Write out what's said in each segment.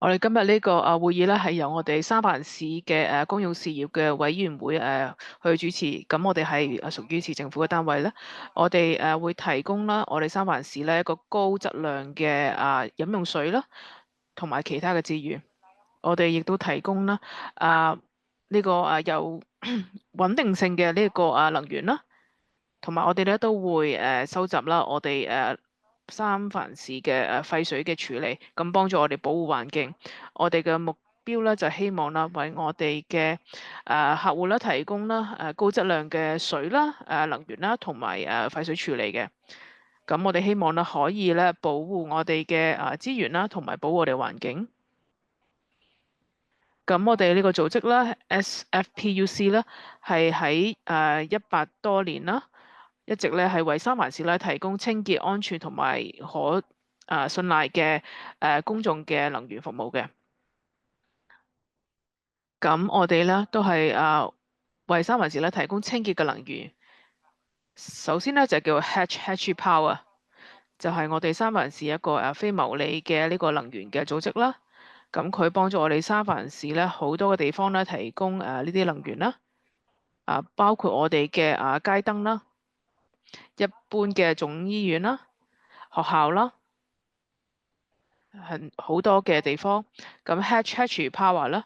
我哋今日呢個會議咧係由我哋三藩市嘅公用事業嘅委員會去主持，咁我哋係屬於市政府嘅單位咧，我哋會提供啦，我哋三藩市咧一個高質量嘅飲用水啦，同埋其他嘅資源，我哋亦都提供啦呢個有穩定性嘅呢個能源啦。同埋我哋咧都會收集啦，我哋三藩市嘅廢水嘅處理，咁幫助我哋保護環境。我哋嘅目標咧就希望啦，為我哋嘅客戶啦提供啦高質量嘅水啦、能源啦，同埋廢水處理嘅。咁我哋希望咧可以咧保護我哋嘅資源啦，同埋保護我哋環境。咁我哋呢個組織啦，SFPUC 啦，係喺100多年啦。一直咧係為三藩市咧提供清潔、安全同埋可信賴嘅公眾嘅能源服務嘅。咁我哋咧都係為三藩市咧提供清潔嘅能源。首先咧就叫 Hatch Power，就係我哋三藩市一個非牟利嘅呢個能源嘅組織啦。咁佢幫助我哋三藩市咧好多嘅地方咧提供呢啲能源啦。包括我哋嘅街燈啦。一般嘅總醫院啦、學校啦，係好多嘅地方。咁 Hatch Power 啦，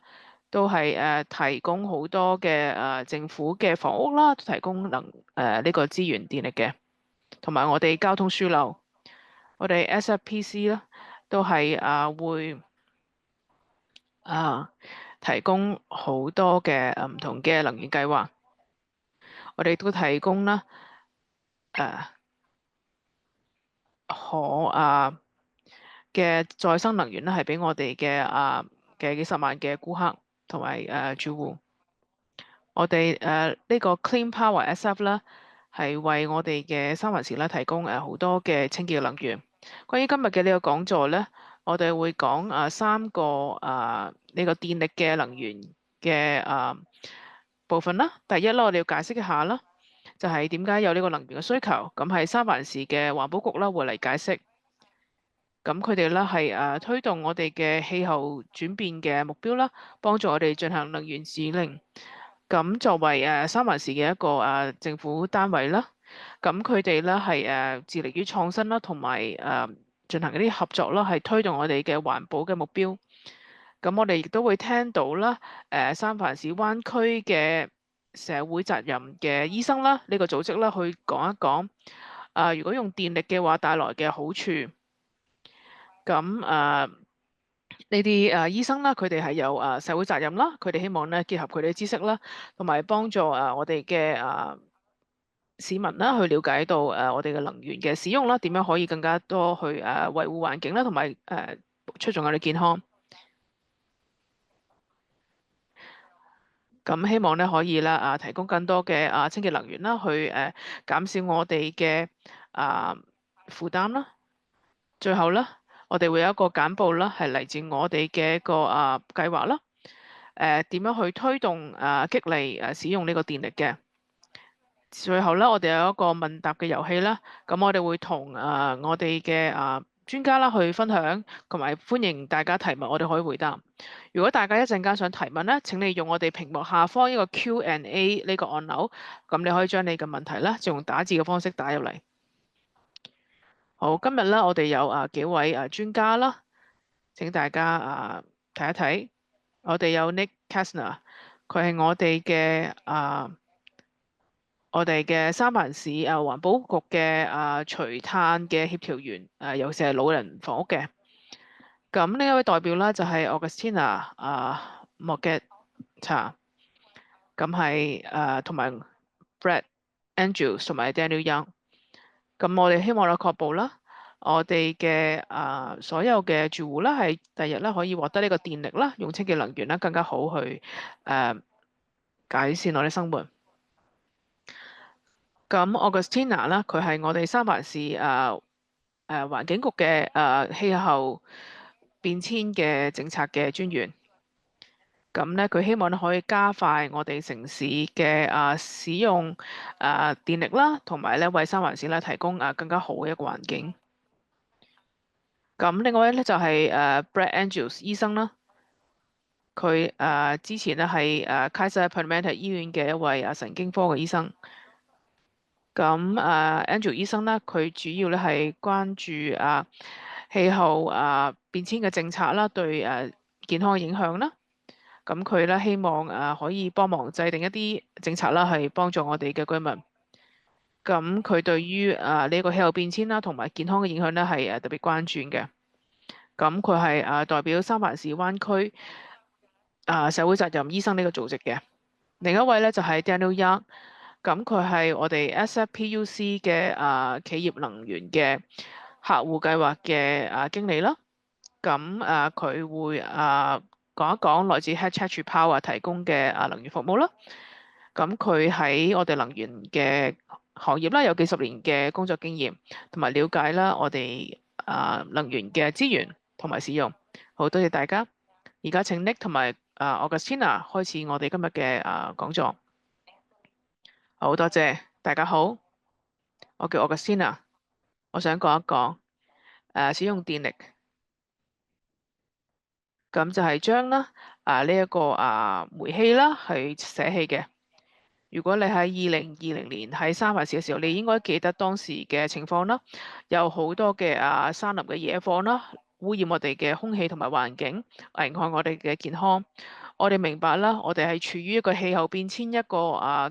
都係提供好多嘅政府嘅房屋啦，提供呢個資源電力嘅，同埋我哋交通樞紐。我哋 SFPC 啦，都係會提供好多嘅唔同嘅能源計劃。我哋都提供啦嘅再生能源咧，係俾我哋嘅幾十萬嘅顧客同埋住戶。我哋呢個 Clean Power SF 啦，係為我哋嘅三藩市咧提供好多嘅清潔能源。關於今日嘅呢個講座咧，我哋會講3個呢個電力嘅能源嘅部分啦。第一啦，我哋要解釋一下啦，就係點解有呢個能源嘅需求。咁係三藩市嘅環保局啦會嚟解釋。咁佢哋咧係推動我哋嘅氣候轉變嘅目標啦，幫助我哋進行能源指令。咁作為三藩市嘅一個政府單位啦，咁佢哋咧係致力於創新啦，同埋進行一啲合作啦，係推動我哋嘅環保嘅目標。咁我哋亦都會聽到啦，三藩市灣區嘅社會責任嘅醫生啦，呢個組織啦，去講一講如果用電力嘅話帶來嘅好處。咁呢啲醫生啦，佢哋係有社會責任啦，佢哋希望咧結合佢哋嘅知識啦，同埋幫助我哋嘅市民啦去了解到我哋嘅能源嘅使用啦，點樣可以更加多去維護環境啦，同埋促進我哋健康。咁希望咧可以啦提供更多嘅清潔能源啦，去減少我哋嘅負擔啦。最後咧，我哋會有一個簡報啦，係嚟自我哋嘅一個計劃啦。點樣去推動激勵使用呢個電力嘅？最後咧，我哋有一個問答嘅遊戲啦。咁我哋會同我哋嘅專家啦去分享，同埋歡迎大家提問，我哋可以回答。如果大家一陣間想提問咧，請你用我哋屏幕下方一個 Q&A 呢個按鈕，咁你可以將你嘅問題咧，就用打字嘅方式打入嚟。好，今日咧我哋有幾位專家啦，請大家睇一睇。我哋有 Nick Kastner， 佢係我哋嘅三藩市環保局嘅除碳嘅協調員，尤其是係老人房屋嘅。咁呢一位代表咧就係 Augustina Mogget， 咁係同埋 Brad Andrews 同埋 Daniel Young。咁我哋希望咧確保啦，我哋嘅所有嘅住戶啦，係第日咧可以獲得呢個電力啦，用清潔能源啦，更加好去改善我哋生活。咁 Augustina 啦，佢係我哋三藩市環境局嘅氣候變遷嘅政策嘅專員。咁咧，佢希望咧可以加快我哋城市嘅使用電力啦，同埋咧為三藩市咧提供更加好嘅一個環境。咁另外咧就係Brad Andrews 醫生啦，佢之前咧係Kaiser Permanente 醫院嘅一位神經科嘅醫生。咁Andrew 醫生咧，佢主要咧係關注氣候變遷嘅政策啦，對健康嘅影響啦。咁佢咧希望可以幫忙制定一啲政策啦，係幫助我哋嘅居民。咁佢對於呢個氣候變遷啦同埋健康嘅影響咧係特別關注嘅。咁佢係代表三藩市灣區社會責任醫生呢個組織嘅。另一位咧就係 Daniel Young，咁佢係我哋 SFPUC 嘅企業能源嘅客戶計劃嘅經理啦。咁佢會講一講來自 Hatch Power 提供嘅能源服務啦。咁佢喺我哋能源嘅行業啦，有幾十年嘅工作經驗，同埋了解啦我哋能源嘅資源同埋使用。好多謝大家。而家請 Nick 同埋Augustina 開始我哋今日嘅講座。好多謝大家好，我叫 Augustina，我想講一講使用電力。咁就係將啦呢一個煤氣啦係捨棄嘅。如果你喺2020年喺三藩市嘅時候，你應該記得當時嘅情況啦，有好多嘅山林嘅野火啦，污染我哋嘅空氣同埋環境，危害我哋嘅健康。我哋明白啦，我哋係處於一個氣候變遷一個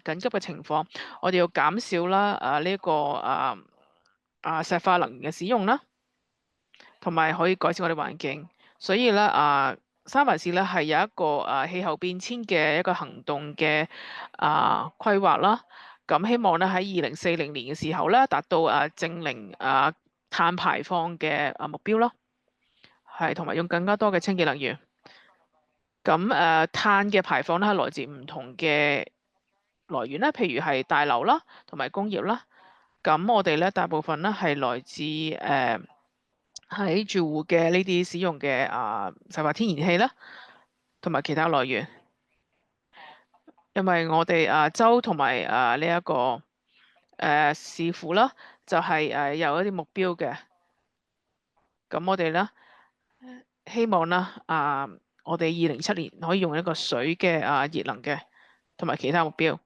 緊急嘅情況，我哋要減少啦呢個石化能源嘅使用啦。同埋可以改善我哋環境，所以咧三藩市咧係有一個氣候變遷嘅一個行動嘅規劃啦。咁希望咧喺2040年嘅時候咧達到淨零碳排放嘅目標咯，係同埋用更加多嘅清潔能源。咁碳嘅排放咧係來自唔同嘅來源咧，譬如係大樓啦，同埋工業啦。咁我哋咧大部分咧係來自喺住戶嘅呢啲使用嘅石化天然氣啦，同埋其他來源，因為我哋州同埋呢一個市府啦，就係有一啲目標嘅。咁我哋咧希望啦我哋2027年可以用一個水嘅熱能嘅，同埋其他目標。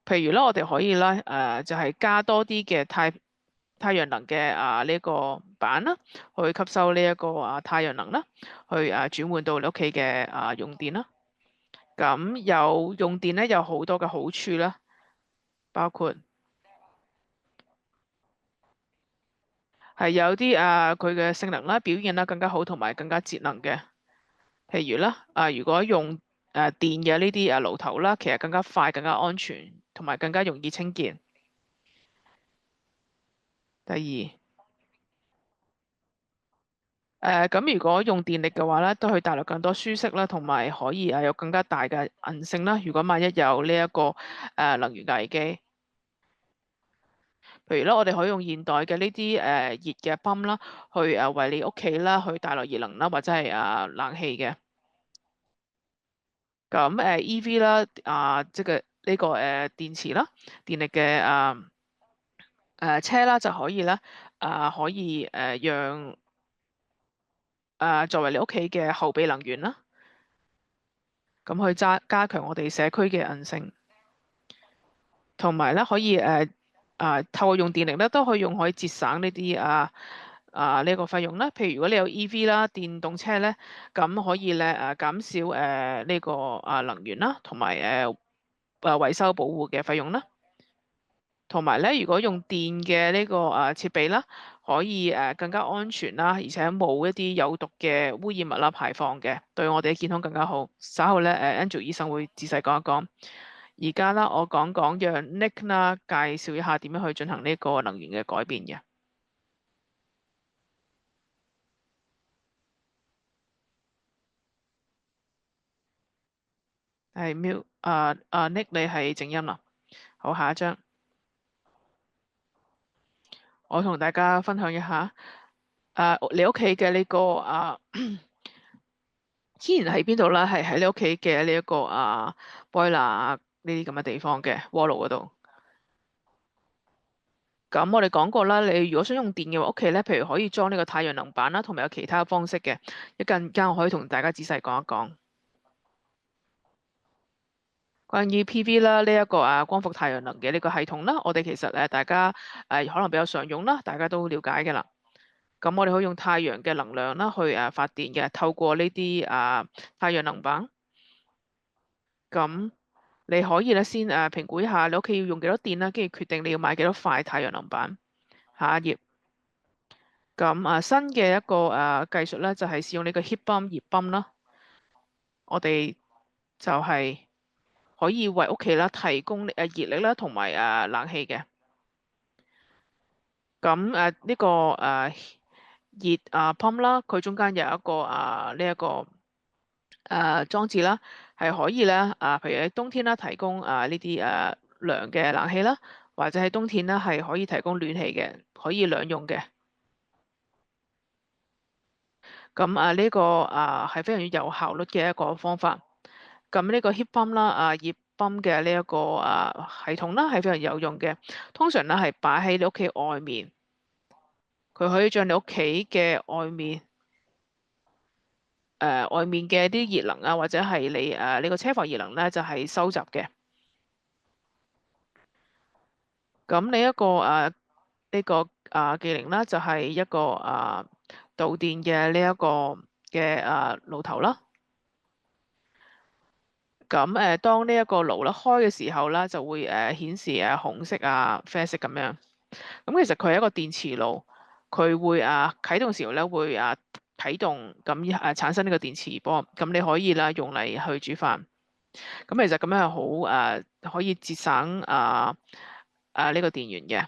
譬如咧，我哋可以咧就係加多啲嘅太陽能嘅呢個板啦，去吸收呢一個太陽能啦，去轉換到你屋企嘅用電啦。咁有用電咧有好多嘅好處啦，包括係有啲佢嘅性能啦、表現啦更加好，同埋更加節能嘅。譬如啦如果用電嘅呢啲爐頭啦，其實更加快、更加安全，同埋更加容易清潔。第二。咁如果用電力嘅話咧，都可以帶來更多舒適啦，同埋可以有更加大嘅韌性啦。如果萬一有呢一個能源危機，譬如咧，我哋可以用現代嘅呢啲熱嘅泵啦，去為你屋企啦去帶來熱能啦，或者係冷氣嘅。咁EV 啦即係呢個電池啦，電力嘅車啦就可以啦可以讓作為你屋企嘅後備能源啦。咁去加強我哋社區嘅韌性，同埋咧可以透過用電力咧都可以節省呢啲呢個費用啦。譬如如果你有 EV 啦，電動車咧，咁可以咧減少呢個能源啦，同埋維修保護嘅費用啦。同埋咧，如果用電嘅呢個設備啦，可以更加安全啦，而且冇一啲有毒嘅污染物啦排放嘅，對我哋嘅健康更加好。稍後咧Andrew 醫生會仔細講一講。而家啦，我講講讓 Nick 啦介紹一下點樣去進行呢個能源嘅改變嘅。係 Nick 你係靜音啦。好，下一張，我同大家分享一下你屋企嘅呢個天然喺邊度啦？係喺你屋企嘅呢一個boiler 呢啲咁嘅地方嘅鍋爐嗰度。咁我哋講過啦，你如果想用電嘅話，屋企咧，譬如可以裝呢個太陽能板啦，同埋有其他方式嘅。一陣間我可以同大家仔細講一講關於 PV 啦，呢一個光伏太陽能嘅呢個系統啦。我哋其實大家可能比較常用啦，大家都了解嘅啦。咁我哋可以用太陽嘅能量啦去發電嘅，透過呢啲太陽能板。咁你可以咧先評估一下你屋企要用幾多電啦，跟住決定你要買幾多塊太陽能板。下一頁。咁新嘅一個技術咧，就係使用呢個 heat pump 熱泵啦。我哋就係可以為屋企啦提供熱力啦，同埋冷氣嘅。咁呢個熱泵啦，佢中間有一個呢一個裝置啦，係可以咧譬如喺冬天啦提供呢啲涼嘅冷氣啦，或者喺冬天咧係可以提供暖氣嘅，可以兩用嘅。咁呢個係非常之有效率嘅一個方法。咁呢個 heat pump 啦，熱泵嘅呢一個系統啦，係非常有用嘅。通常咧係擺喺你屋企外面，佢可以將你屋企嘅外面外面嘅啲熱能啊，或者係你呢個車房熱能咧，就係收集嘅。咁你一個呢個技能啦，就係一個導電嘅呢一個嘅爐頭啦。咁當呢一個爐咧開嘅時候咧，就會顯示紅色啡色咁樣。咁其實佢係一個電磁爐，佢會啟動時候咧會啟動，咁產生呢個電磁波。咁你可以啦用嚟去煮飯。咁其實咁樣係好可以節省呢個電源嘅。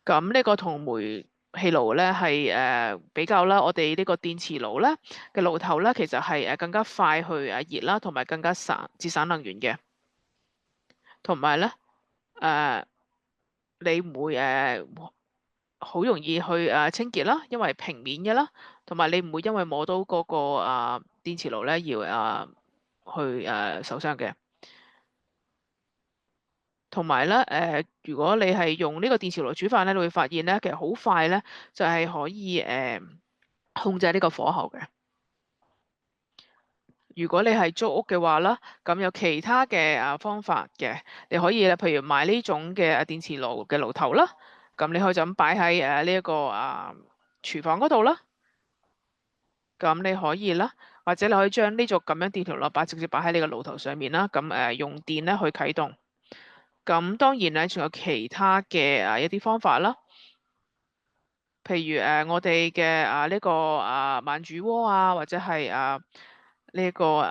咁呢個同煤氣爐咧係比較啦，我哋呢個電磁爐咧嘅爐頭咧，其實係更加快去熱啦，同埋更加節省能源嘅。同埋咧你唔會好容易去清潔啦，因為平面嘅啦，同埋你唔會因為摸到嗰個電磁爐咧要去受傷嘅。同埋咧，如果你係用呢個電磁爐煮飯咧，你會發現咧，其實好快咧，就係可以控制呢個火候嘅。如果你係租屋嘅話啦，咁有其他嘅方法嘅，你可以咧，譬如買呢種嘅電磁爐嘅爐頭啦，咁你可以就咁擺喺呢一個廚房嗰度啦。咁你可以啦，或者你可以將呢種咁樣電磁爐直接擺喺你個爐頭上面啦，咁用電咧去啟動。咁當然咧，仲有其他嘅一啲方法啦，譬如我哋嘅呢個慢煮鍋或者係呢個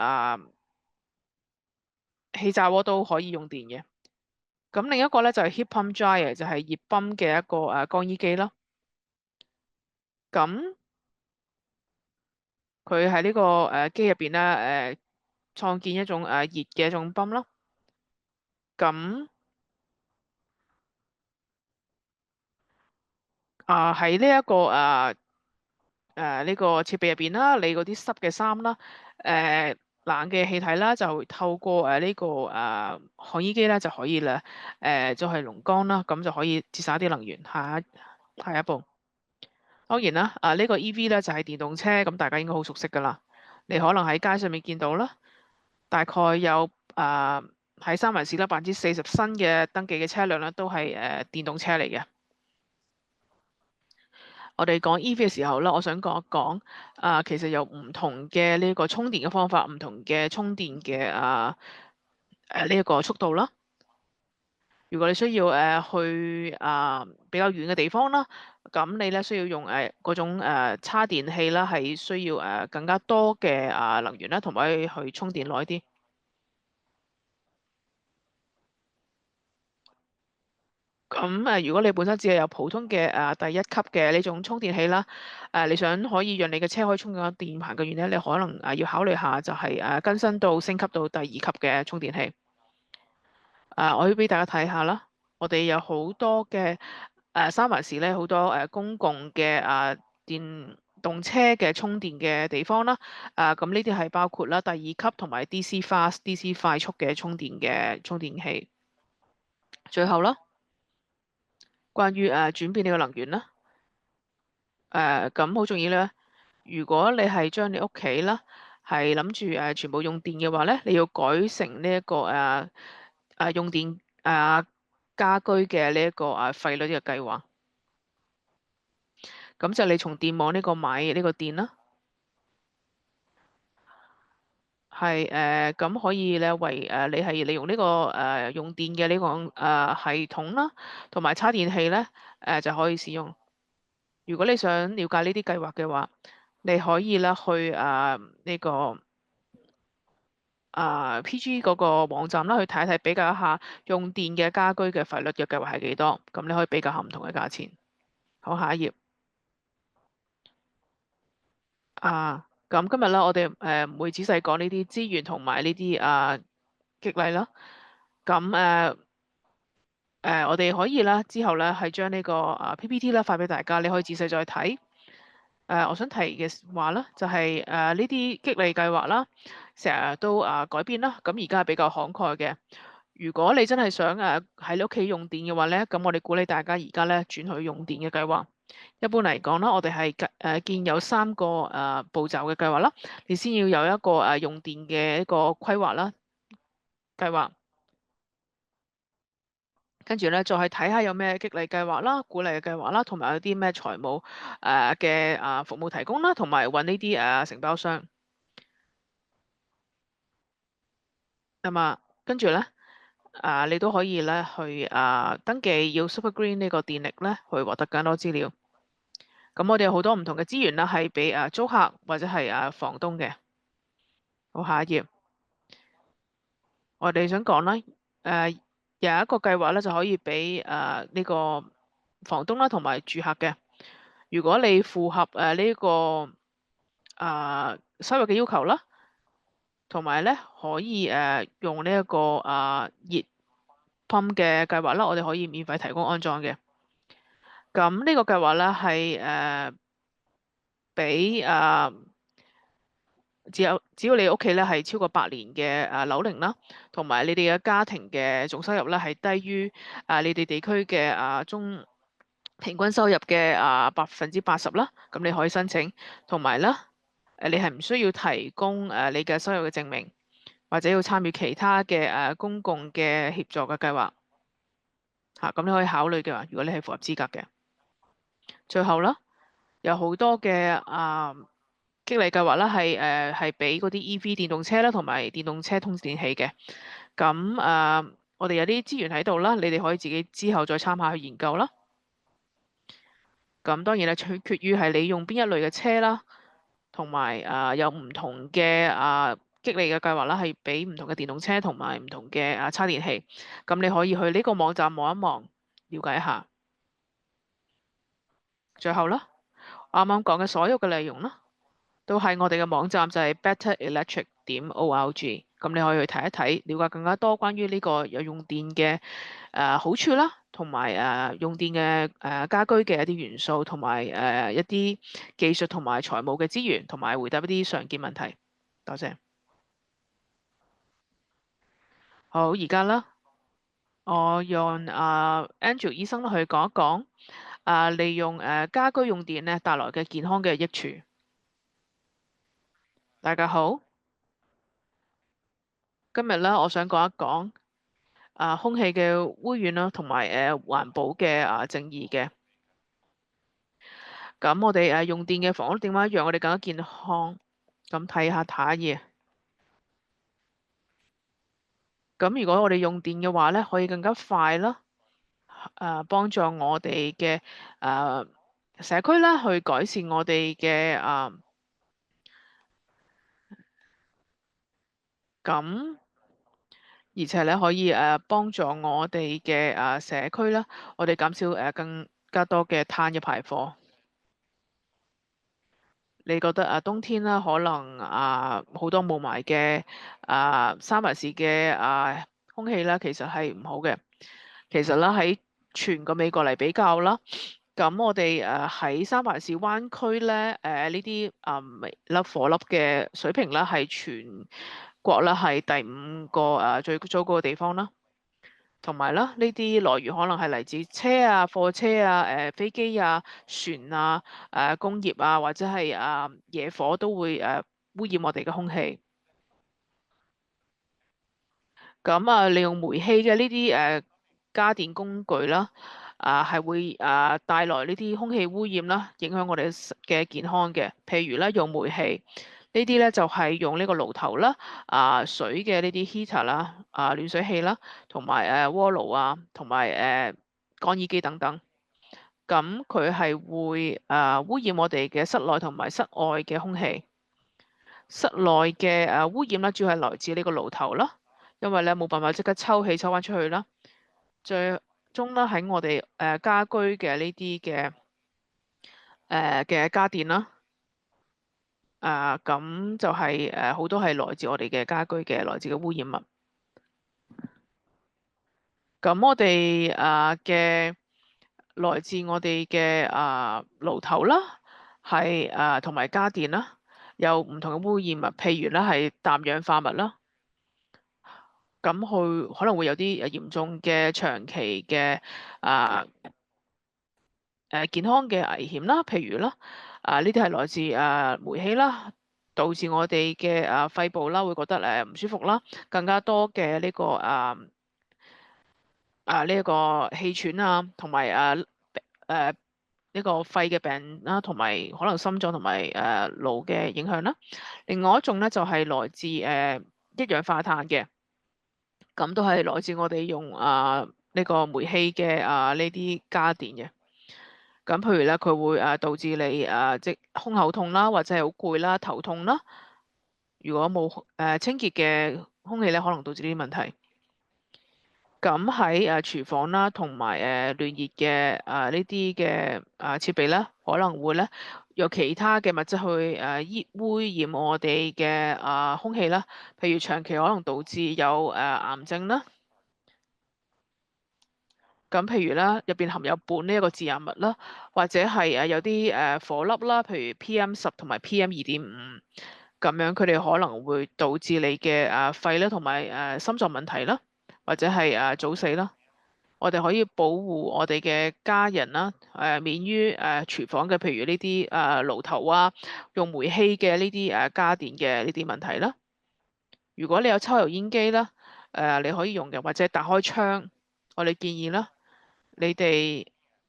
氣炸鍋都可以用電嘅。咁另一個咧就係 heat pump dryer，就係熱泵嘅一個乾衣機啦。咁佢喺呢個機入邊咧創建一種熱嘅一種泵啦。咁喺呢一個呢個設備入邊啦，你嗰啲濕嘅衫啦，誒、冷嘅氣體啦，就透過呢個烘衣機咧就可以啦，就係龍乾啦，咁就可以節省一啲能源。下一步，當然啦，呢個 EV 咧就係電動車，咁大家應該好熟悉㗎啦。你可能喺街上面見到啦，大概有喺三藩市啦40%新嘅登記嘅車輛咧都係電動車嚟嘅。我哋講 EV 嘅時候咧，我想講一講其實有唔同嘅呢個充電嘅方法，唔同嘅充電嘅呢一個速度啦。如果你需要去比較遠嘅地方啦，咁你咧需要用嗰種叉電器啦，係需要更加多嘅能源啦，同埋去充電耐啲。咁如果你本身只係有普通嘅第一級嘅呢種充電器啦，你想可以讓你嘅車可以充到電棚嘅原因，你可能要考慮下就係更新到升級到第二級嘅充電器。我要俾大家睇下啦，我哋有好多嘅三藩市咧，好多公共嘅電動車嘅充電嘅地方啦。咁呢啲係包括啦第二級同埋 DC Fast、DC 快速嘅充電器。最後啦，關於轉變呢個能源啦，咁好重要咧。如果你係將你屋企啦係諗住全部用電嘅話咧，你要改成呢一個用電家居嘅呢一個費率嘅計劃。咁就你從電網呢個買呢個電啦，係咁可以咧為你係利用呢個用電嘅呢個系統啦，同埋叉電器咧就可以使用。如果你想了解呢啲計劃嘅話，你可以啦去呢個PG 嗰個網站啦，去睇一睇比較一下用電嘅家居嘅費率嘅計劃係幾多，咁你可以比較下唔同嘅價錢。好，下一頁。咁今日咧，我哋唔會仔細講呢啲資源同埋呢啲激勵啦。咁我哋可以啦，之後咧係將呢個PPT 啦發俾大家，你可以仔細再睇。我想提嘅話咧，就係呢啲激勵計劃啦，成日都改變啦。咁而家係比較慷慨嘅。如果你真係想喺你屋企用電嘅話咧，咁我哋鼓勵大家而家咧轉去用電嘅計劃。一般嚟講啦，我哋係建有3個步驟嘅計劃啦，你先要有一個用電嘅一個規劃啦計劃，跟住咧再去睇下有咩激勵計劃啦、鼓勵嘅計劃啦，同埋有啲咩財務嘅服務提供啦，同埋揾呢啲承包商。咁跟住咧你都可以咧去登記要 Super Green 呢個電力咧，去獲得更多資料。咁我哋有好多唔同嘅資源啦，係俾租客或者係房東嘅。好，下一頁。我哋想講啦，有一個計劃咧就可以俾呢個房東啦同埋住客嘅。如果你符合呢個收入嘅要求啦，同埋咧可以用呢一個熱泵嘅計劃啦，我哋可以免費提供安裝嘅。咁呢個計劃咧係俾只要你屋企咧係超過8年嘅樓齡啦，同埋你哋嘅家庭嘅總收入咧係低於你哋地區嘅中平均收入嘅80%啦，咁你可以申請。同埋咧你係唔需要提供你嘅收入嘅證明，或者要參與其他嘅公共嘅協助嘅計劃嚇，咁你可以考慮嘅話，如果你係符合資格嘅。最後啦，有好多嘅激勵計劃啦，係俾嗰啲 EV 電動車啦，同埋電動車通電器嘅。咁我哋有啲資源喺度啦，你哋可以自己之後再參考去研究啦。咁當然係取決於係你用邊一類嘅車啦，同埋有唔同嘅激勵嘅計劃啦，係俾唔同嘅電動車同埋唔同嘅叉電器。咁你可以去呢個網站望一望，了解一下。最後啦，啱啱講嘅所有嘅內容啦，都喺我哋嘅網站，就係 betterelectric.org。咁你可以去睇一睇，了解更加多關於呢個有用電嘅好處啦，同埋用電嘅家居嘅一啲元素，同埋一啲技術同埋財務嘅資源，同埋回答一啲常見問題。多謝。好，而家啦，我用Andrew 醫生去講一講利用家居用電咧帶來嘅健康嘅益處。大家好，今日咧我想講一講空氣嘅污染啦，同埋環保嘅正義嘅。咁我哋用電嘅房屋點解讓我哋更加健康？咁睇下嘢。咁如果我哋用電嘅話咧，可以更加快啦，幫助我哋嘅社區啦，去改善我哋嘅咁，而且咧可以幫助我哋嘅社區啦，我哋減少更加多嘅碳嘅排放。你覺得冬天啦，可能好多霧霾嘅三藩市嘅空氣啦，其實係唔好嘅。其實啦，喺全個美國嚟比較啦，咁我哋喺三藩市灣區咧，呢啲微粒火粒嘅水平啦，係全國啦係第5個最糟糕嘅地方啦。同埋啦，呢啲來源可能係嚟自車啊、貨車啊、飛機啊、船啊、工業啊，或者係野火都會污染我哋嘅空氣。咁利用煤氣嘅呢啲家電工具啦，係會帶來呢啲空氣污染啦，影響我哋嘅健康嘅。譬如咧用煤氣呢啲咧就係用呢個爐頭啦，水嘅呢啲 heater 啦，暖水器啦，同埋鍋爐啊，同埋乾衣機等等。咁佢係會污染我哋嘅室內同埋室外嘅空氣。室內嘅污染啦，主要係來自呢個爐頭啦，因為咧冇辦法即刻抽氣抽翻出去啦。最終咧喺我哋家居嘅呢啲嘅家電啦，咁就係好多係來自我哋嘅家居嘅來自嘅污染物。咁我哋嘅來自我哋嘅爐頭啦，係同埋家電啦，有唔同嘅污染物，譬如咧係氮氧化物啦。咁佢可能會有啲嚴重嘅長期嘅啊健康嘅危險啦，譬如啦，呢啲係來自煤氣啦，導致我哋嘅肺部啦會覺得唔舒服啦，更加多嘅呢個呢一個氣喘啊，同埋呢個肺嘅病啦，同埋可能心臟同埋腦嘅影響啦。另外一種咧就係來自一氧化碳嘅。咁都係來自我哋用呢個煤氣嘅呢啲家電嘅。咁譬如咧，佢會導致你即胸口痛啦，或者係好攰啦、頭痛啦。如果冇清潔嘅空氣咧，可能導致呢啲問題。咁喺廚房啦，同埋暖熱嘅呢啲嘅設備咧，可能會咧有其他嘅物質去污染我哋嘅空氣啦。譬如長期可能導致有癌症啦。咁譬如啦，入邊含有汞呢一個致癌物啦，或者係有啲火粒啦，譬如 PM10同埋 PM2.5咁樣，佢哋可能會導致你嘅肺啦，同埋心臟問題啦，或者係早死啦。我哋可以保護我哋嘅家人啦，免於廚房嘅譬如呢啲爐頭啊，用煤氣嘅呢啲家電嘅呢啲問題啦。如果你有抽油煙機啦，你可以用嘅，或者打開窗，我哋建議啦。你哋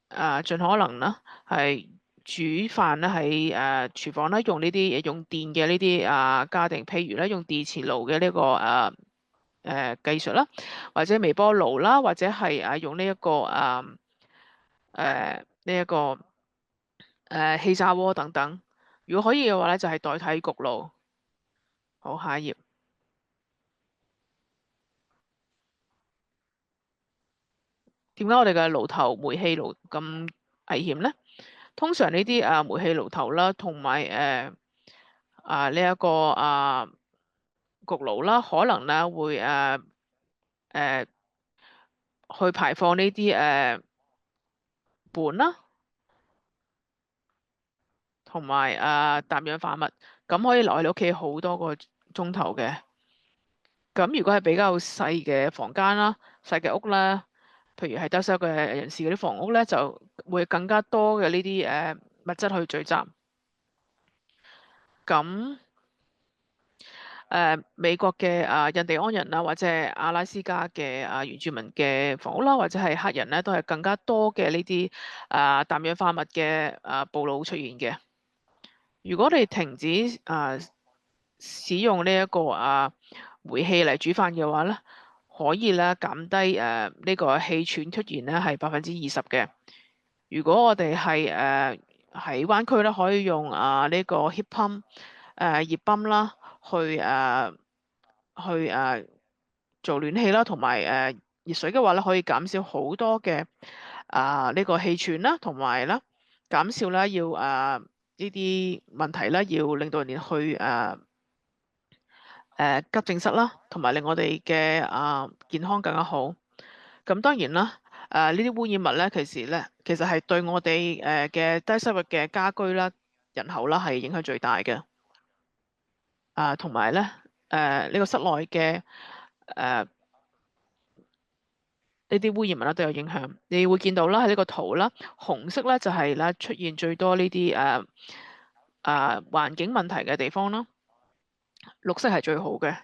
盡可能啦，係煮飯咧喺廚房咧用呢啲用電嘅呢啲家電，譬如咧用電磁爐嘅呢個技術啦，或者微波爐啦，或者係用呢一個呢一個氣炸鍋等等。如果可以嘅話咧，就係代替焗爐。好，下一頁。點解我哋嘅爐頭煤氣爐咁危險咧？通常呢啲煤氣爐頭啦，同埋呢一個焗爐啦，可能咧會誒去排放呢啲苯啦，同埋氮氧化物，咁可以留喺你屋企好多個鐘頭嘅。咁如果係比較細嘅房間啦、細嘅屋啦，譬如係單身嘅人士嗰啲房屋咧，就會更加多嘅呢啲物質去聚集。咁美國嘅印第安人啦，或者係阿拉斯加嘅原住民嘅房屋啦，或者係黑人咧，都係更加多嘅呢啲氮氧化物嘅暴露出現嘅。如果你停止使用呢一個煤氣嚟煮飯嘅話咧，可以咧減低呢個氣喘出現咧係20%嘅。如果我哋係喺灣區咧，可以用呢個 heat pump 熱泵啦，去做暖氣啦，同埋熱水嘅話咧，可以減少好多嘅呢個氣喘啦，同埋啦減少啦要呢啲問題啦，要令到人哋去急症室啦，同埋令我哋嘅健康更加好。咁當然啦，呢啲污染物咧，其實係對我哋嘅低收入嘅家居啦、人口啦係影響最大嘅。同埋咧，呢個室內嘅誒呢啲污染物啦都有影響。你會見到啦，喺呢個圖啦，紅色咧就係咧出現最多呢啲環境問題嘅地方啦，綠色係最好嘅。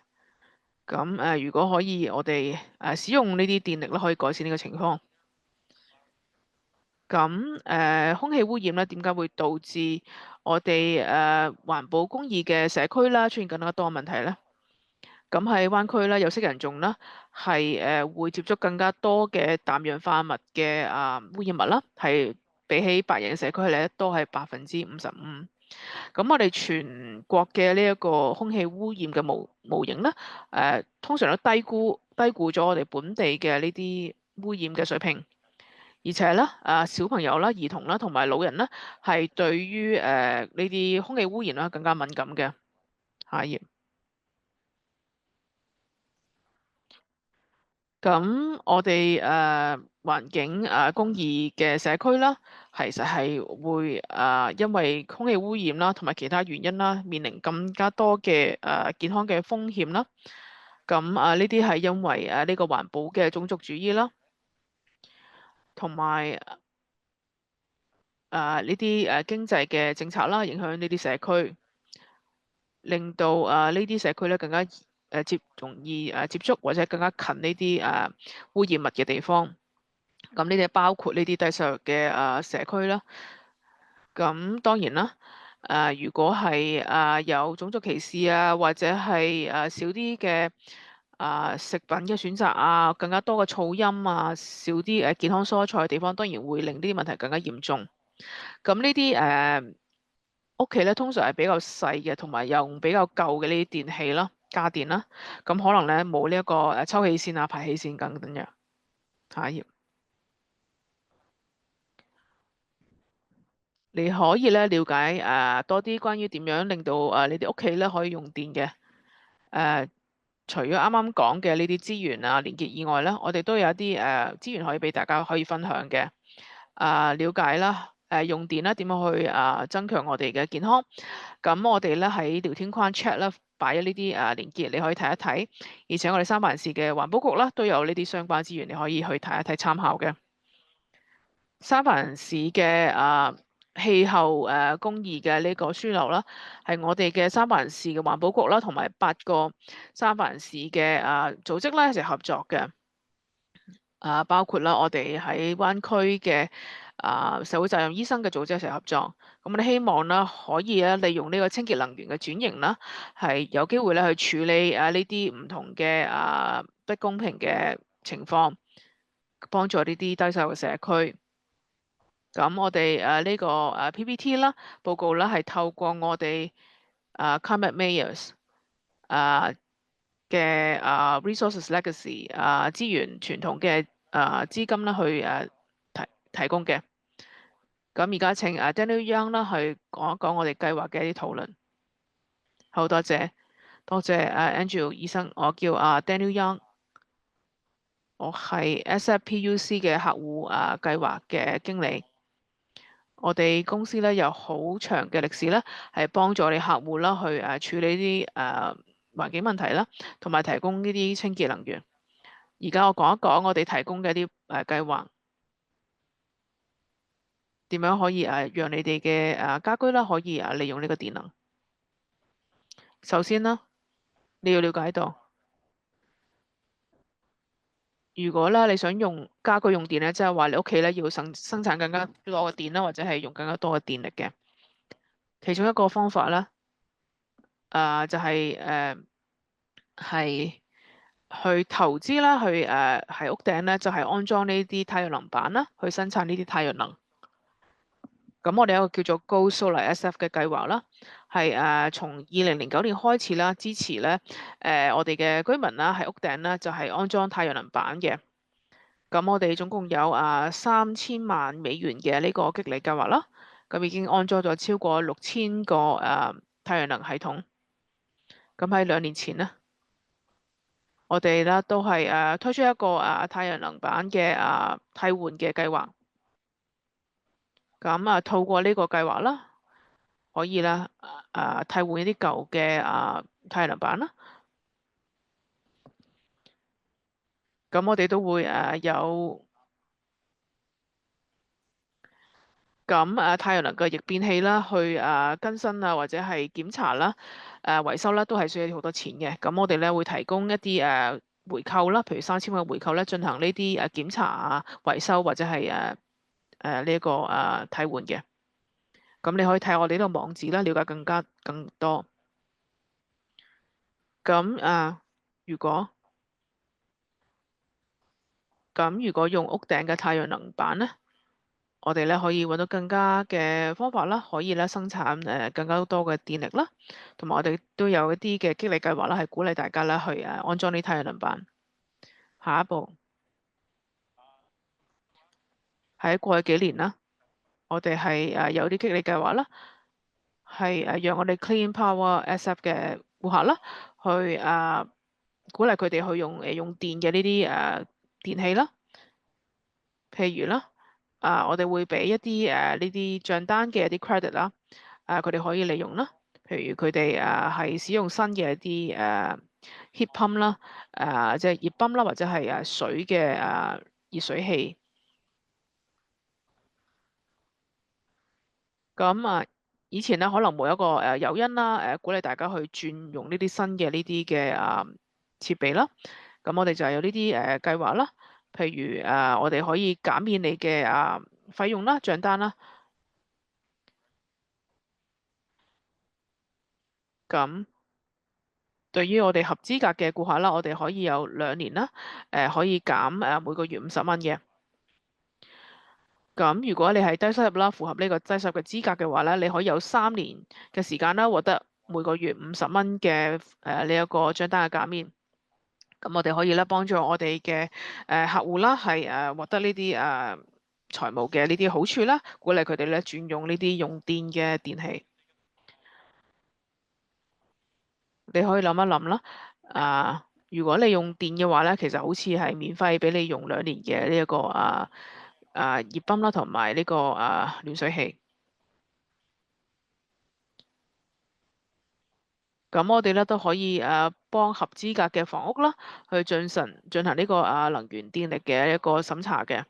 咁如果可以，我哋使用呢啲電力咧，可以改善呢個情況。咁空氣污染咧，點解會導致我哋環保公義嘅社區啦出現更加多問題咧？咁喺灣區咧，有色人種啦，係會接觸更加多嘅氮氧化物嘅污染物啦，係比起白人社區咧多係55%。咁我哋全國嘅呢一個空氣污染嘅模型咧，通常都低估咗我哋本地嘅呢啲污染嘅水平，而且咧小朋友啦、兒童啦同埋老人咧，係對於呢啲空氣污染啦更加敏感嘅。下一頁。咁我哋環境公義嘅社區啦，其實係會因為空氣污染啦，同埋其他原因啦，面臨更加多嘅健康嘅風險啦。咁呢啲係因為呢個環保嘅種族主義啦，同埋呢啲經濟嘅政策啦，影響呢啲社區，令到呢啲社區咧更加容易接觸或者更加近呢啲污染物嘅地方。咁呢啲包括呢啲低收入嘅社區啦。咁當然啦，如果係有種族歧視啊，或者係少啲嘅食品嘅選擇啊，更加多嘅噪音啊，少啲健康蔬菜嘅地方，當然會令呢啲問題更加嚴重。咁呢啲屋企咧，通常係比較細嘅，同埋用比較舊嘅呢啲電器啦、家電啦，咁可能咧冇呢一個抽氣扇啊、排氣扇等等嘅。下一頁。你可以咧了解多啲關於點樣令到你哋屋企咧可以用電嘅。除咗啱啱講嘅呢啲資源連結以外咧，我哋都有一啲資源可以俾大家可以分享嘅。了解啦，用電啦點樣去增強我哋嘅健康。咁我哋咧喺聊天框 chat 啦擺咗呢啲連結，你可以睇一睇。而且我哋三藩市嘅環保局啦都有呢啲相關資源，你可以去睇一睇參考嘅。三藩市嘅氣候公義嘅呢個樞紐啦，係我哋嘅三藩市嘅環保局啦，同埋8個三藩市嘅組織啦一齊合作嘅。包括啦，我哋喺灣區嘅社會責任醫生嘅組織一齊合作。咁我哋希望啦，可以咧利用呢個清潔能源嘅轉型啦，係有機會咧去處理呢啲唔同嘅不公平嘅情況，幫助呢啲低收入嘅社區。咁我哋呢個PPT 啦報告啦，係透過我哋Climate Mayors 嘅Resources Legacy 資源傳統嘅資金啦去提供嘅。咁而家請Daniel Young 啦去講一講我哋計劃嘅一啲討論。好，多謝Andrew 醫生，我叫Daniel Young，我係 SFPUC 嘅客戶計劃嘅經理。我哋公司咧有好長嘅歷史咧，係幫助我哋客戶啦去處理啲環境問題啦，同埋提供呢啲清潔能源。而家我講一講我哋提供嘅一啲計劃，點樣可以讓你哋嘅家居啦可以利用呢個電能。首先啦，你要了解到，如果咧你想用家居用電咧，即係話你屋企咧要生產更加多嘅電啦，或者係用更加多嘅電力嘅，其中一個方法咧，就係去投資啦，去喺屋頂咧就係安裝呢啲太陽能板啦，去生產呢啲太陽能。咁我哋有一個叫做 Go Solar SF 嘅計劃啦，係從2009年開始啦，支持咧我哋嘅居民啦喺屋頂咧就係安裝太陽能板嘅。咁我哋總共有$3000,000嘅呢個激勵計劃啦，咁已經安裝咗超過6000個太陽能系統。咁喺2年前咧，我哋咧都係推出一個太陽能板嘅替換嘅計劃。咁透過呢個計劃啦，可以啦替換一啲舊嘅太陽能板啦。咁我哋都會有太陽能嘅逆變器啦，去更新或者係檢查啦，維修啦，都係需要好多錢嘅。咁我哋咧會提供一啲回購啦，譬如3000嘅回購咧，進行呢啲檢查維修或者係呢一個替換嘅。咁你可以睇我哋呢個網址啦，了解更多。咁如果如果用屋頂嘅太陽能板咧，我哋咧可以揾到更加嘅方法啦，可以咧生產更加多嘅電力啦，同埋我哋都有一啲嘅激勵計劃啦，係鼓勵大家啦去安裝呢太陽能板。下一步喺過去幾年啦，我哋係有啲激勵計劃啦，係讓我哋 Clean Power SF 嘅顧客啦，去鼓勵佢哋去用電嘅呢啲電器啦，譬如啦，我哋會俾一啲呢啲帳單嘅一啲 credit 啦，佢哋可以利用啦。譬如佢哋係使用新嘅一啲heat pump 啦，即係熱泵啦，或者係水嘅熱水器。咁以前咧可能冇一個誘因啦，鼓勵大家去轉用呢啲新嘅呢啲嘅設備啦。咁我哋就係有呢啲計劃啦，譬如我哋可以減免你嘅費用啦、帳單啦。咁對於我哋合資格嘅顧客啦，我哋可以有2年啦，可以減每個月50蚊嘅。咁如果你係低收入啦，符合呢個低收入嘅資格嘅話咧，你可以有3年嘅時間啦，獲得每個月50蚊嘅呢一個帳單嘅減免。咁我哋可以咧幫助我哋嘅客戶啦，係獲得呢啲財務嘅呢啲好處啦，鼓勵佢哋咧轉用呢啲用電嘅電器。你可以諗一諗啦，如果你用電嘅話咧，其實好似係免費俾你用2年嘅呢一個熱泵啦，同埋呢個暖水器。咁我哋咧都可以幫合資格嘅房屋啦，去進行呢個能源電力嘅一個審查嘅。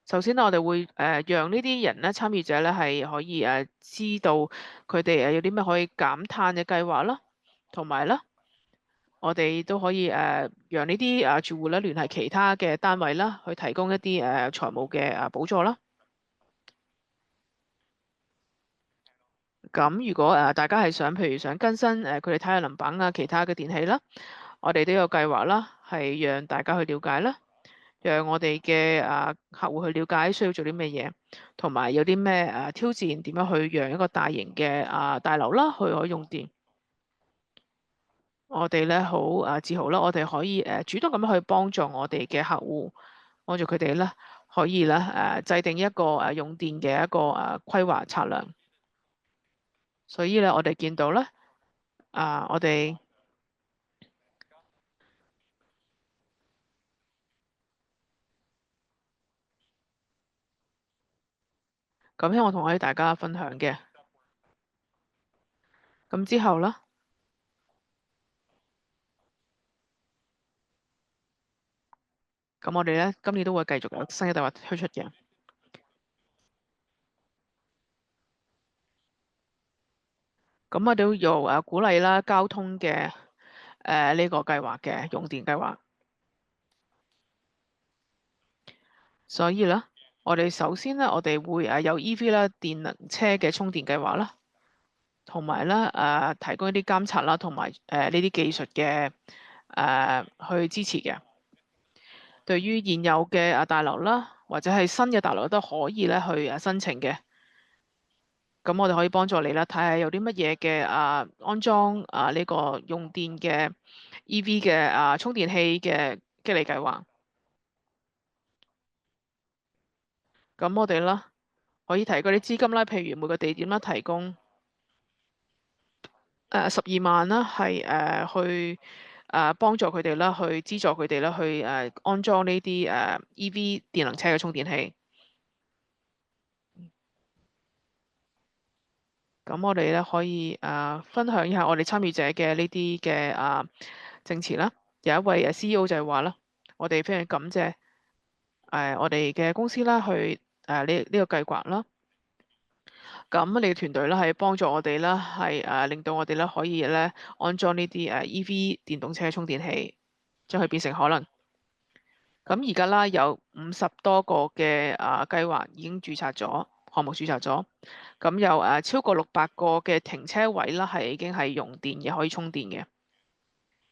首先呢，我哋會讓呢啲人咧參與者咧係可以知道佢哋有啲咩可以減碳嘅計劃啦，同埋啦，我哋都可以讓呢啲住戶咧聯繫其他嘅單位啦，去提供一啲財務嘅補助啦。咁如果大家係想，譬如想更新佢哋太陽能板其他嘅電器啦，我哋都有計劃啦，係讓大家去了解啦，讓我哋嘅客戶去了解需要做啲咩嘢，同埋有啲咩挑戰，點樣去讓一個大型嘅大樓啦，去可以用電。我哋咧好自豪啦，我哋可以主動咁樣去幫助我哋嘅客戶，幫助佢哋咧可以咧制定一個用電嘅一個規劃策略。所以咧，我哋見到咧我哋咁希望同我哋大家分享嘅。咁之後咧，咁我哋咧今年都會繼續有新嘅計劃推出嘅。咁我哋都有鼓勵啦交通嘅呢個計劃嘅用電計劃。所以咧，我哋首先咧，我哋會有 EV 啦電能車嘅充電計劃啦，同埋咧提供一啲監察啦，同埋呢啲技術嘅去支持嘅。對於現有嘅大樓啦，或者係新嘅大樓都可以咧去申請嘅。咁我哋可以幫助你啦，睇下有啲乜嘢嘅安裝呢個用電嘅 EV 嘅充電器嘅激勵計劃。咁我哋啦可以提供啲資金啦，譬如每個地點啦提供12萬啦，係去幫助佢哋啦，去資助佢哋啦，去安裝呢啲EV 電能車嘅充電器。咁我哋咧可以分享一下我哋參與者嘅呢啲嘅證詞啦，有一位CEO 就係話啦，我哋非常感謝我哋嘅公司啦，去呢個計劃啦。咁你嘅團隊咧係幫助我哋啦，係令到我哋咧可以咧安裝呢啲EV 電動車充電器，將佢變成可能。咁而家啦有50多個嘅計劃已經註冊咗，項目註冊咗。咁有超過600個嘅停車位啦，係已經係用電嘅，可以充電嘅。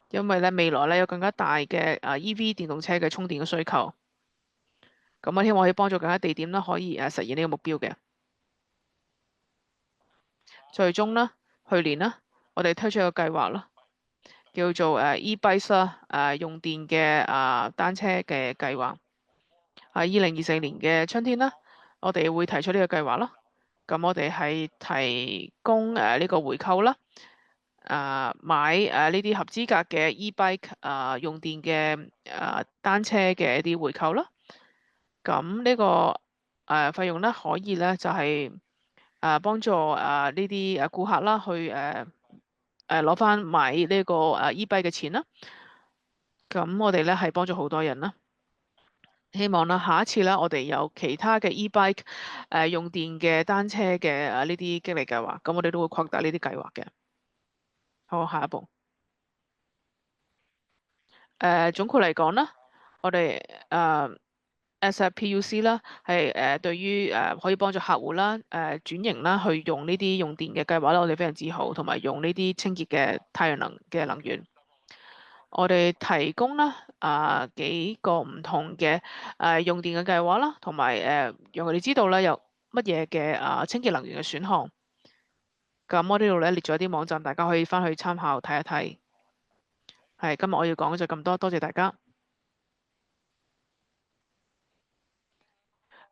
因為咧未來咧有更加大嘅EV 電動車嘅充電嘅需求。咁我希望可以幫助更加地點啦，可以實現呢個目標嘅。最終啦，去年啦，我哋推出一個計劃啦，叫做e-bike 啦，用電嘅單車嘅計劃。喺2024年嘅春天啦，我哋會提出呢個計劃啦。咁我哋係提供呢個回購啦，買呢啲合資格嘅 e-bike 用電嘅單車嘅一啲回購啦。咁呢個費用咧可以咧就係幫助呢啲顧客啦去攞翻買呢個e-bike 嘅錢啦。咁我哋咧係幫助好多人啦。希望啦，下一次啦，我哋有其他嘅 e-bike 用電嘅單車嘅呢啲激勵計劃，咁我哋都會擴大呢啲計劃嘅。好，下一步。總括嚟講啦，我哋SFPUC 啦，係對於可以幫助客戶啦，轉型啦，去用呢啲用電嘅計劃啦，我哋非常之好，同埋用呢啲清潔嘅太陽能嘅能源。我哋提供啦幾個唔同嘅用電嘅計劃啦，同埋讓佢哋知道咧有乜嘢嘅清潔能源嘅選項。咁我呢度咧列咗啲網站，大家可以翻去參考睇一睇。係，今日我要講嘅就咁多，多謝大家。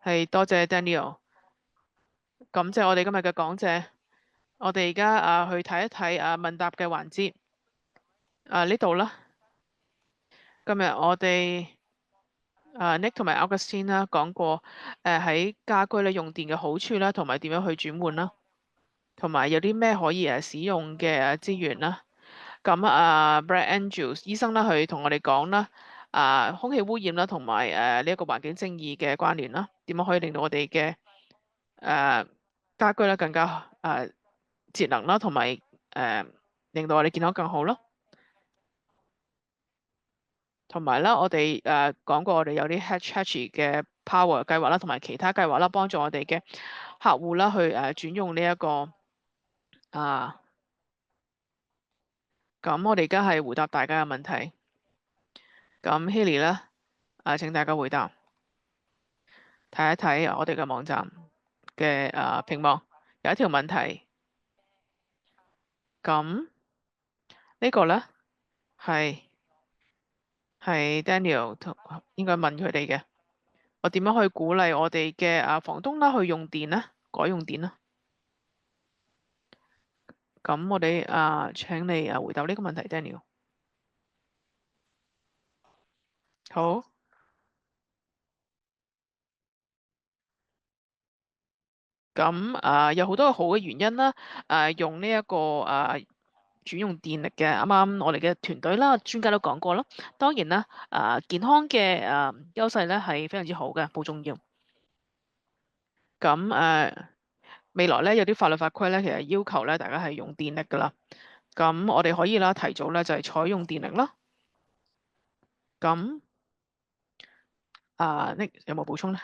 係，多謝 Daniel，感謝我哋今日嘅講者。我哋而家去睇一睇問答嘅環節。呢度啦，今日我哋Nick 同埋 Augustine 啦講過喺家居咧用電嘅好處啦，同埋點樣去轉換啦，同埋有啲咩可以使用嘅資源啦。咁Brad Andrews 醫生啦，佢同我哋講啦，空氣污染啦，同埋呢一個環境正義嘅關聯啦，點樣可以令到我哋嘅家居咧更加節能啦，同埋令到我哋健康更好咯。同埋啦，我哋講過，我哋有啲 Hatchy 嘅 Power 計劃啦，同埋其他計劃啦，幫助我哋嘅客戶啦去轉用呢一個咁我哋而家係回答大家嘅問題。咁 Haley 咧請大家回答，睇一睇我哋嘅網站嘅屏幕有一條問題。咁呢個咧係 Daniel 應該問佢哋嘅。我點樣去鼓勵我哋嘅房東啦去用電咧，改用電咧？咁我哋請你回答呢個問題 ，Daniel。好。咁有好多好嘅原因啦，用呢一個轉用電力嘅，啱啱我哋嘅團隊啦，專家都講過啦。當然啦，健康嘅優勢咧係非常之好嘅，好重要。咁未來咧有啲法律法規咧，其實要求咧大家係用電力噶啦。咁我哋可以啦，提早咧就係採用電力啦。咁呢有冇補充咧？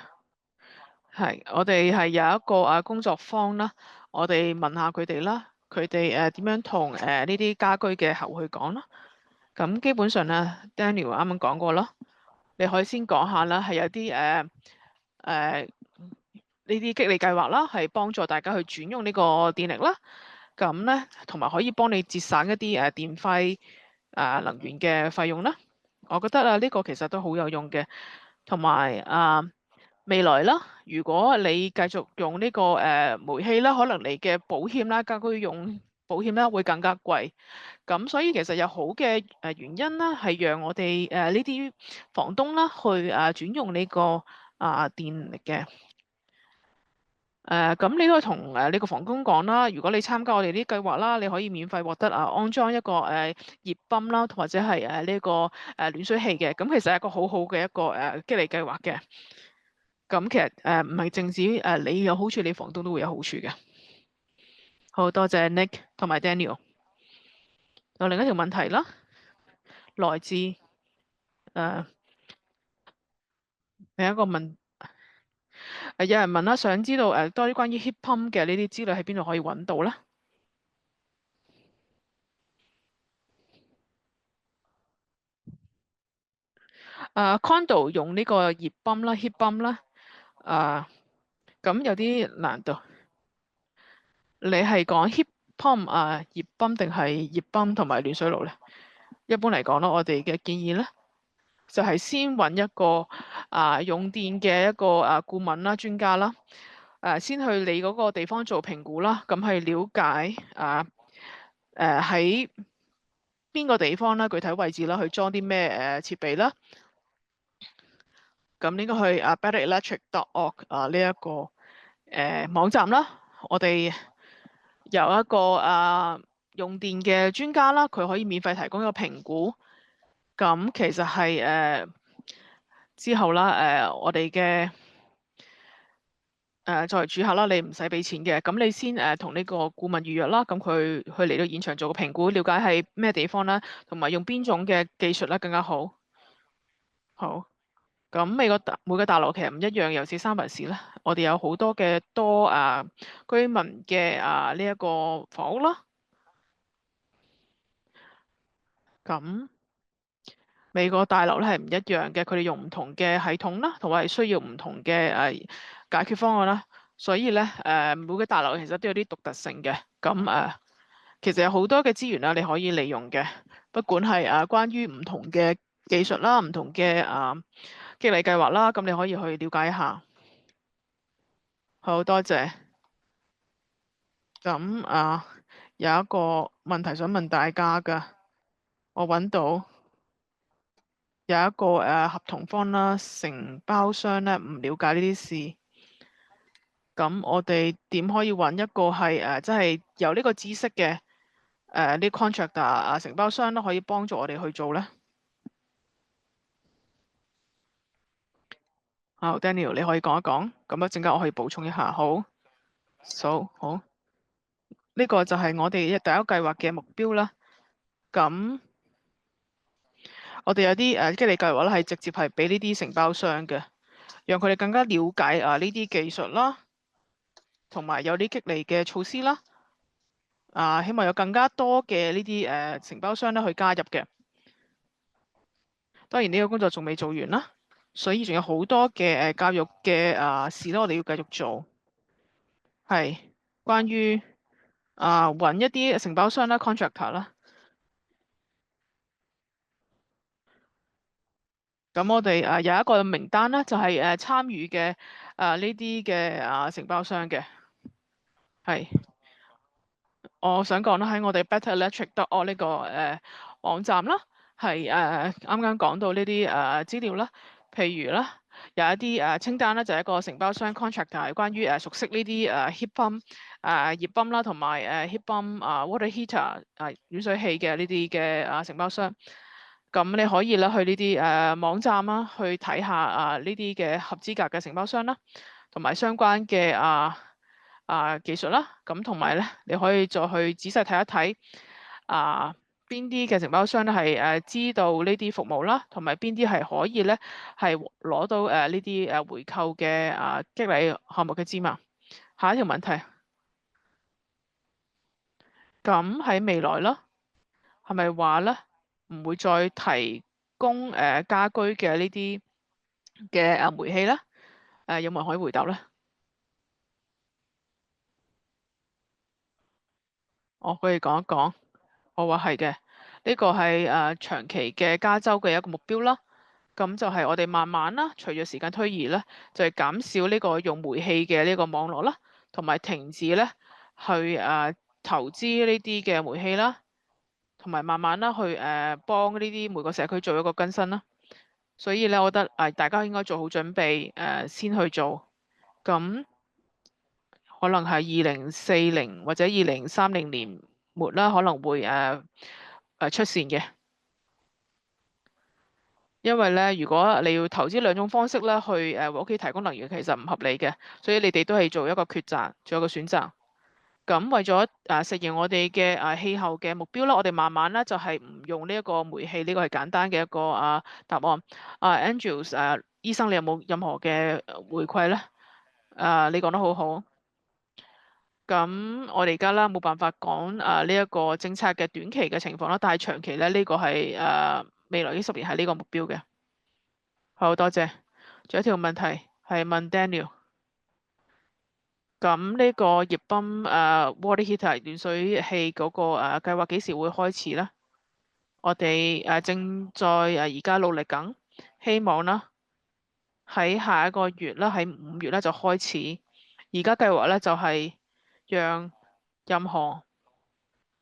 係，我哋係有一個工作坊啦，我哋問下佢哋啦，佢哋點樣同呢啲家居嘅客戶去講啦。咁基本上咧，Daniel 啱啱講過咯，你可以先講下啦，係有啲呢啲激勵計劃啦，係幫助大家去轉用呢個電力啦。咁咧，同埋可以幫你節省一啲電費能源嘅費用啦。我覺得呢個其實都好有用嘅，同埋未來啦，如果你繼續用呢個煤氣啦，可能你嘅保險啦，家居用保險啦會更加貴。咁所以其實有好嘅原因啦，係讓我哋呢啲房東啦去轉用呢個電力嘅。咁你都可以同呢個房東講啦。如果你參加我哋啲計劃啦，你可以免費獲得安裝一個熱泵啦，或者係呢個暖水器嘅。咁其實係一個好好嘅一個激勵計劃嘅。咁其實唔係淨止你有好處，你房東都會有好處嘅。好多謝 Nick 同埋 Daniel。有另一條問題啦，來自另一個問有人問啦，想知道多啲關於 heat pump 嘅呢啲資料喺邊度可以揾到咧？condo 用呢個熱泵啦，heat pump 啦，咁有啲難度。你係講 heat pump 熱泵定係熱泵同埋暖水爐咧？一般嚟講咯，我哋嘅建議咧，就係先揾一個用電嘅一個顧問啦、專家啦，先去你嗰個地方做評估啦，咁係了解喺邊個地方啦、具體位置啦，去裝啲咩設備啦。咁應該去betterelectric.org 呢一個網站啦。我哋有一個用電嘅專家啦，佢可以免費提供一個評估。咁其實係之後啦，我哋嘅作為住客啦，你唔使俾錢嘅。咁你先同呢個顧問預約啦。咁佢去嚟到現場做個評估，了解係咩地方啦，同埋用邊種嘅技術咧更加好。好。咁每個大樓其實唔一樣，尤其是三藩市咧，我哋有好多嘅居民嘅呢一個房屋啦。咁每個大樓咧係唔一樣嘅，佢哋用唔同嘅系統啦，同埋需要唔同嘅解決方案啦。所以咧每個大樓其實都有啲獨特性嘅。咁其實有好多嘅資源啦，你可以利用嘅，不管係關於唔同嘅技術啦，唔同嘅激勵計劃啦，咁你可以去了解一下。好多謝。咁有一個問題想問大家㗎，我揾到有一個合同方啦，承包商咧唔了解呢啲事，咁我哋點可以揾一個係即係有呢個知識嘅啲 contractor 承包商都可以幫助我哋去做咧？好，Daniel 你可以講一講，咁一陣間我可以補充一下。好，好，呢個就係我哋第一計劃嘅目標啦。咁我哋有啲激勵計劃咧，係直接係俾呢啲承包商嘅，讓佢哋更加了解呢啲技術啦，同埋有啲激勵嘅措施啦。希望有更加多嘅呢啲承包商咧去加入嘅。當然呢個工作仲未做完啦，所以仲有好多嘅教育嘅事咧，我哋要繼續做。係關於揾一啲承包商啦、contractor 啦。咁我哋有一個名單啦，就係參與嘅呢啲嘅承包商嘅。係，我想講啦，喺我哋 betterelectric.org 呢個網站啦，係啱啱講到呢啲資料啦。譬如啦，有一啲清單咧，就係一個承包商 contractor 係關於熟悉呢啲heat pump 熱泵啦，同埋heat pump water heater 暖水器嘅呢啲嘅承包商。咁你可以咧去呢啲網站啦，去睇下呢啲嘅合資格嘅承包商啦，同埋相關嘅技術啦。咁同埋咧，你可以再去仔細睇一睇邊啲嘅承包商咧係知道呢啲服務啦，同埋邊啲係可以咧係攞到呢啲回購嘅激勵項目嘅資嘛。下一條問題，咁喺未來咯，係咪話咧唔會再提供家居嘅呢啲嘅煤氣咧？有冇人可以回答咧？我可以講一講。我話係嘅，呢個係長期嘅加州嘅一個目標啦。咁就係我哋慢慢啦，隨住時間推移咧，就係減少呢個用煤氣嘅呢個網絡啦，同埋停止咧去投資呢啲嘅煤氣啦，同埋慢慢啦去幫呢啲每個社區做一個更新啦。所以咧，我覺得大家應該做好準備先去做。咁可能係2040或者2030年末啦，可能會出現嘅。因為咧，如果你要投資兩種方式咧去為屋企提供能源，其實唔合理嘅，所以你哋都係做一個抉擇，做一個選擇。咁為咗實現我哋嘅氣候嘅目標啦，我哋慢慢咧就係唔用呢一個煤氣，呢個係簡單嘅一個答案。Andrews 醫生，你有冇任何嘅回饋咧？你講得好好。咁我哋而家啦冇辦法講呢一個政策嘅短期嘅情況啦，但係長期咧呢個係未來呢10年係呢個目標嘅。好多謝。仲有一條問題係問 Daniel。咁呢個熱泵water heater 暖水器嗰個計劃幾時會開始咧？我哋正在而家努力緊，希望啦喺下一個月啦，喺5月咧就開始。而家計劃咧就係讓任何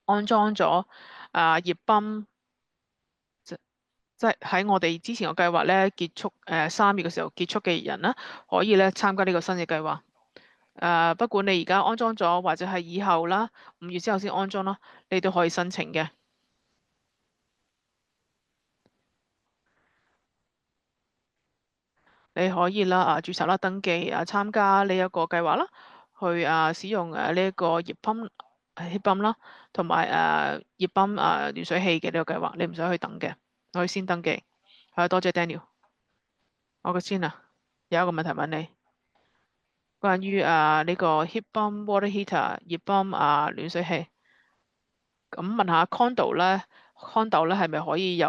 安裝咗熱泵，即係喺我哋之前個計劃咧結束3月嘅時候結束嘅人啦，可以咧參加呢個新嘅計劃。不管你而家安裝咗，或者係以後啦，5月之後先安裝啦，你都可以申請嘅。你可以啦註冊啦、登記參加呢一個計劃啦，去使用呢一個熱泵啦，同埋熱泵暖水器嘅呢個計劃，你唔使去等嘅，可以先登記。多謝 Daniel。我嘅先有一個問題問你，關於呢個 heat pump water heater 熱泵暖水器。咁問下 condo 咧係咪可以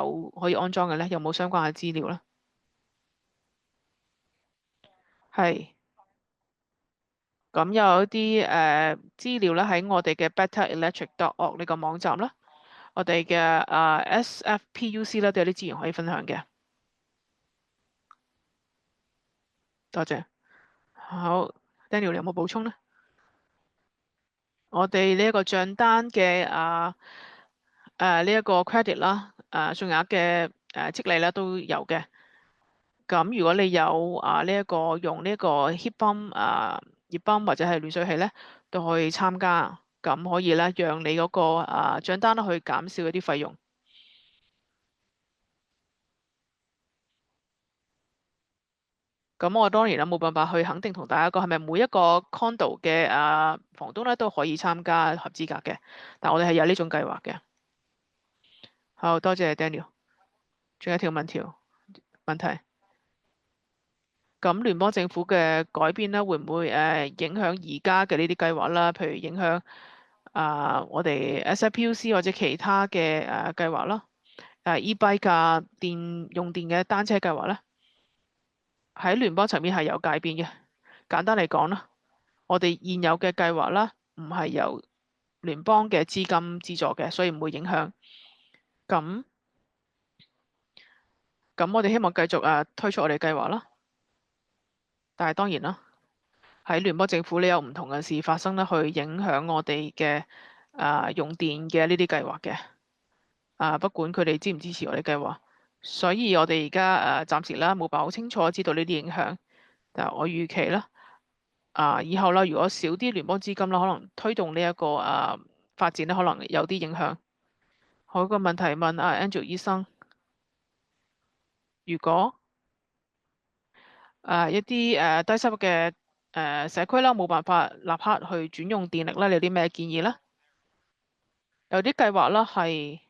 安裝嘅咧？有冇相關嘅資料咧？係。咁有一啲資料咧喺我哋嘅 betterelectric.org 呢個網站啦，我哋嘅SFPUC 咧都有啲資源可以分享嘅。多謝。好，Daniel 你有冇補充咧？我哋呢一個帳單嘅呢一個 credit 啦，數額嘅激勵咧都有嘅。咁如果你有呢一個用呢一個 heat pump 熱泵或者係暖水器咧，都可以參加。咁可以咧，讓你嗰個帳單去減少一啲費用。咁我當然啦，冇辦法去肯定同大家講係咪每一個 condo 嘅房東咧都可以參加合資格嘅，但我哋係有呢種計劃嘅。好多謝 Daniel。仲有一條問題。咁聯邦政府嘅改變咧，會唔會影響而家嘅呢啲計劃啦？譬如影響我哋 SFPUC 或者其他嘅計劃啦，e-bike 用電嘅單車計劃咧，喺聯邦層面係有改變嘅。簡單嚟講啦，我哋現有嘅計劃啦，唔係由聯邦嘅資金資助嘅，所以唔會影響。咁我哋希望繼續推出我哋計劃啦。但係當然啦，喺聯邦政府呢有唔同嘅事發生啦，去影響我哋嘅用電嘅呢啲計劃嘅。不管佢哋支唔支持我哋計劃，所以我哋而家暫時啦冇辦法好清楚知道呢啲影響。但係我預期啦，以後啦，如果少啲聯邦資金啦，可能推動呢一個發展咧，可能有啲影響。好，個問題問Andrew 醫生，如果一啲低收入嘅社區啦，冇辦法立刻去轉用電力咧，你有啲咩建議咧？有啲計劃啦，係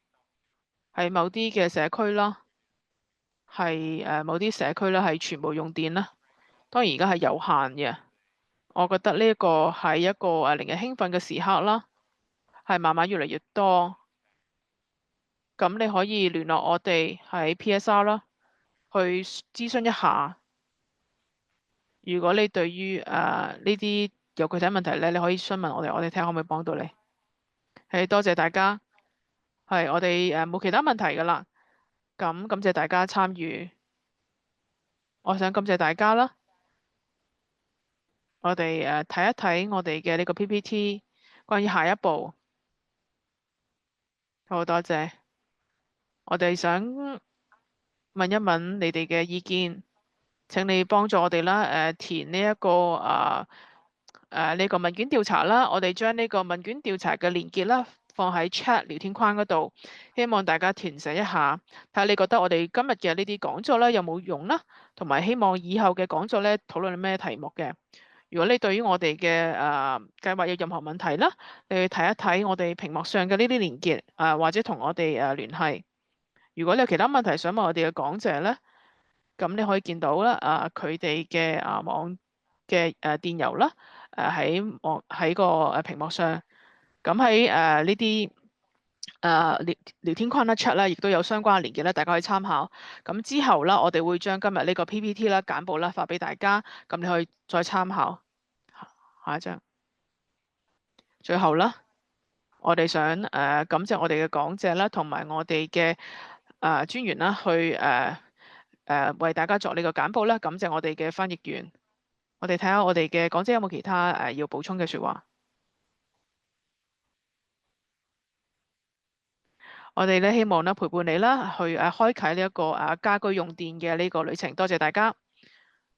某啲嘅社區啦，係某啲社區咧係全部用電啦。當然而家係有限嘅。我覺得呢一個係一個令人興奮嘅時刻啦，係慢慢越嚟越多。咁你可以聯絡我哋喺 PSR 啦，去諮詢一下。如果你對於呢啲有具體問題咧，你可以詢問我哋，我哋睇下可唔可以幫到你。係，多謝大家。係，我哋冇其他問題㗎啦。咁感謝大家參與。我想感謝大家啦。我哋睇一睇我哋嘅呢個 PPT，關於下一步。好多謝。我哋想問一問你哋嘅意見。請你幫助我哋啦，填呢一個呢個問卷調查啦，我哋將呢個問卷調查嘅連結啦放喺 chat 聊天框嗰度，希望大家填寫一下，睇下你覺得我哋今日嘅呢啲講座咧有冇用啦，同埋希望以後嘅講座咧討論咩題目嘅。如果你對於我哋嘅計劃有任何問題啦，你去睇一睇我哋屏幕上嘅呢啲連結，或者同我哋聯繫。如果你有其他問題想問我哋嘅講者咧，咁你可以見到啦，佢哋嘅網嘅電郵啦，喺個屏幕上，咁喺呢啲聊天框啦、chat 啦，亦都有相關嘅連結咧，大家可以參考。咁之後啦，我哋會將今日呢個 PPT 啦簡報啦發俾大家，咁你可以再參考。下一張，最後啦，我哋想感謝我哋嘅講者啦，同埋我哋嘅專員啦，去為大家作呢個簡報啦。感謝我哋嘅翻譯員。我哋睇下我哋嘅講者有冇其他要補充嘅説話。我哋咧希望咧陪伴你啦，去開啟呢一個家居用電嘅呢個旅程。多謝大家，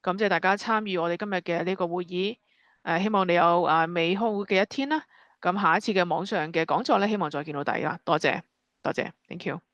感謝大家參與我哋今日嘅呢個會議。希望你有美好嘅一天啦。咁下一次嘅網上嘅講座咧，希望再見到大家。多謝，多謝，Thank you。